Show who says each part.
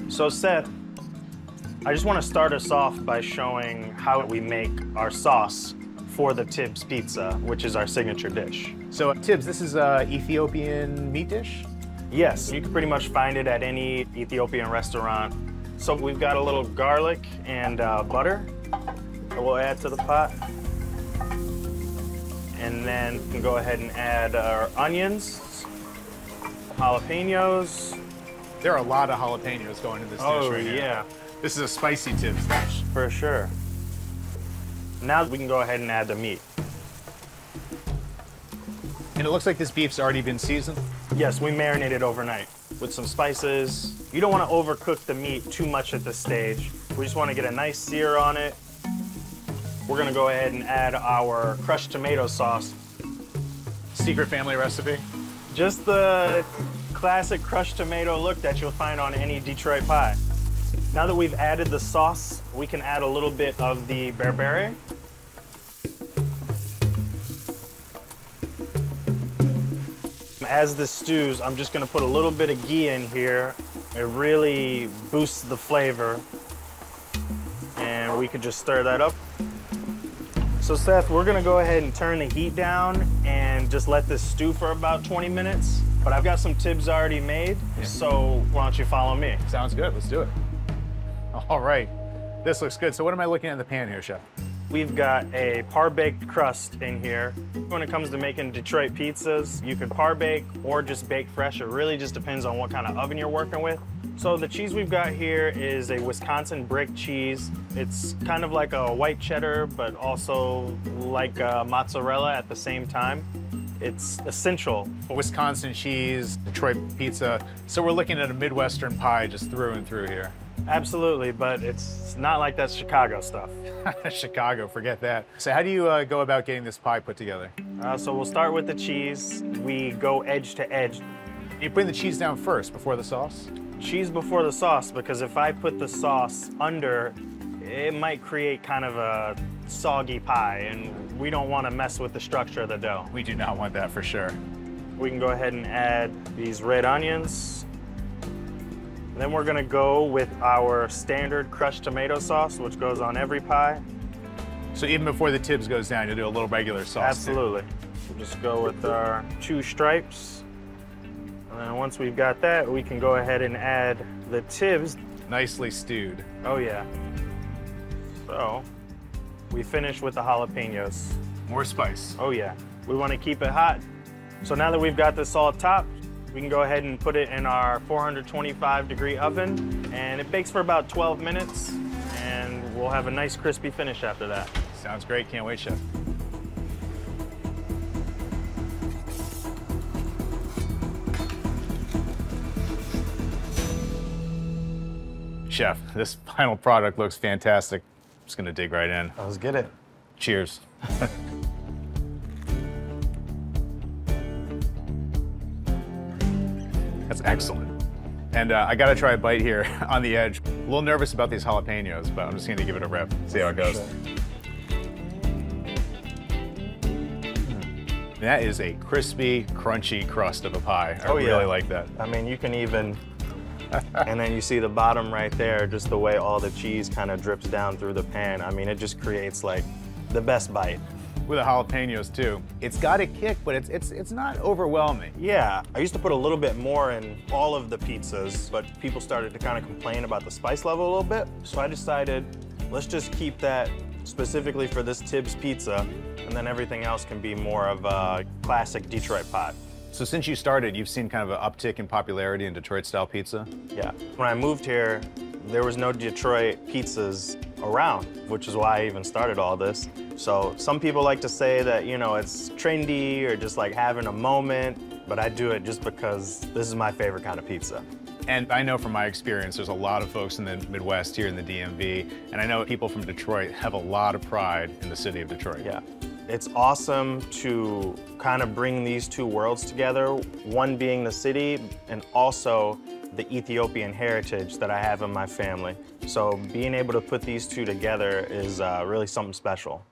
Speaker 1: So Seth, I just want to start us off by showing how we make our sauce for the Tibbs pizza, which is our signature dish.
Speaker 2: So Tibbs, this is a Ethiopian meat dish?
Speaker 1: Yes, you can pretty much find it at any Ethiopian restaurant. So we've got a little garlic and butter that we'll add to the pot. And then we can go ahead and add our onions, jalapenos.
Speaker 2: There are a lot of jalapenos going in this dish right now.
Speaker 1: Yeah,
Speaker 2: This is a spicy Tibbs dish.
Speaker 1: for sure. Now we can go ahead and add the meat.
Speaker 2: And it looks like this beef's already been seasoned.
Speaker 1: Yes, we marinated overnight with some spices. You don't want to overcook the meat too much at this stage. We just want to get a nice sear on it. We're gonna go ahead and add our crushed tomato sauce.
Speaker 2: Secret family recipe.
Speaker 1: Just the classic crushed tomato look that you'll find on any Detroit pie. Now that we've added the sauce, we can add a little bit of the berbere. As this stews, I'm just gonna put a little bit of ghee in here. It really boosts the flavor. And we could just stir that up. So Seth, we're gonna go ahead and turn the heat down and just let this stew for about 20 minutes. But I've got some Tibbs already made, so why don't you follow me?
Speaker 2: Sounds good, let's do it. All right, this looks good. So what am I looking at in the pan here, Chef?
Speaker 1: We've got a par-baked crust in here. When it comes to making Detroit pizzas, you can par-bake or just bake fresh. It really just depends on what kind of oven you're working with. So the cheese we've got here is a Wisconsin brick cheese. It's kind of like a white cheddar, but also like a mozzarella at the same time. It's essential.
Speaker 2: Wisconsin cheese, Detroit pizza. So we're looking at a Midwestern pie just through and through here.
Speaker 1: Absolutely, but it's not like that Chicago stuff.
Speaker 2: Chicago, forget that. So how do you go about getting this pie put together?
Speaker 1: So we'll start with the cheese. We go edge to edge.
Speaker 2: You putting the cheese down first before the sauce?
Speaker 1: Cheese before the sauce, because if I put the sauce under, it might create kind of a soggy pie, and we don't want to mess with the structure of the dough.
Speaker 2: We do not want that for sure.
Speaker 1: We can go ahead and add these red onions. And then we're gonna go with our standard crushed tomato sauce, which goes on every pie.
Speaker 2: So even before the Tibbs goes down, you'll do a little regular sauce.
Speaker 1: Absolutely. We'll just go with our 2 stripes. And then once we've got that, we can go ahead and add the Tibbs.
Speaker 2: Nicely stewed.
Speaker 1: Oh yeah. So, we finish with the jalapenos.
Speaker 2: More spice.
Speaker 1: Oh yeah. We want to keep it hot. So now that we've got this all topped, we can go ahead and put it in our 425-degree oven, and it bakes for about 12 minutes, and we'll have a nice crispy finish after that.
Speaker 2: Sounds great, can't wait, Chef. Chef, this final product looks fantastic. I'm just gonna dig right in.
Speaker 1: Let's get it.
Speaker 2: Cheers. That's excellent. And I gotta try a bite here on the edge. A little nervous about these jalapenos, but I'm just gonna give it a rip, see how it goes. That is a crispy, crunchy crust of a pie. I really like that.
Speaker 1: I mean, you can even, and then you see the bottom right there, just the way all the cheese kind of drips down through the pan. I mean, it just creates like the best bite.
Speaker 2: With the jalapenos too. It's got a kick, but it's not overwhelming.
Speaker 1: Yeah, I used to put a little bit more in all of the pizzas, but people started to kind of complain about the spice level a little bit. So I decided, let's just keep that specifically for this Tibbs pizza, and then everything else can be more of a classic Detroit pot.
Speaker 2: So since you started, you've seen kind of an uptick in popularity in Detroit-style pizza?
Speaker 1: Yeah. When I moved here, there was no Detroit pizzas around, which is why I even started all this. So some people like to say that, you know, it's trendy or just like having a moment, but I do it just because this is my favorite kind of pizza.
Speaker 2: And I know from my experience, there's a lot of folks in the Midwest here in the DMV, and I know people from Detroit have a lot of pride in the city of Detroit.
Speaker 1: Yeah. It's awesome to kind of bring these two worlds together, one being the city and also the Ethiopian heritage that I have in my family. So being able to put these two together is really something special.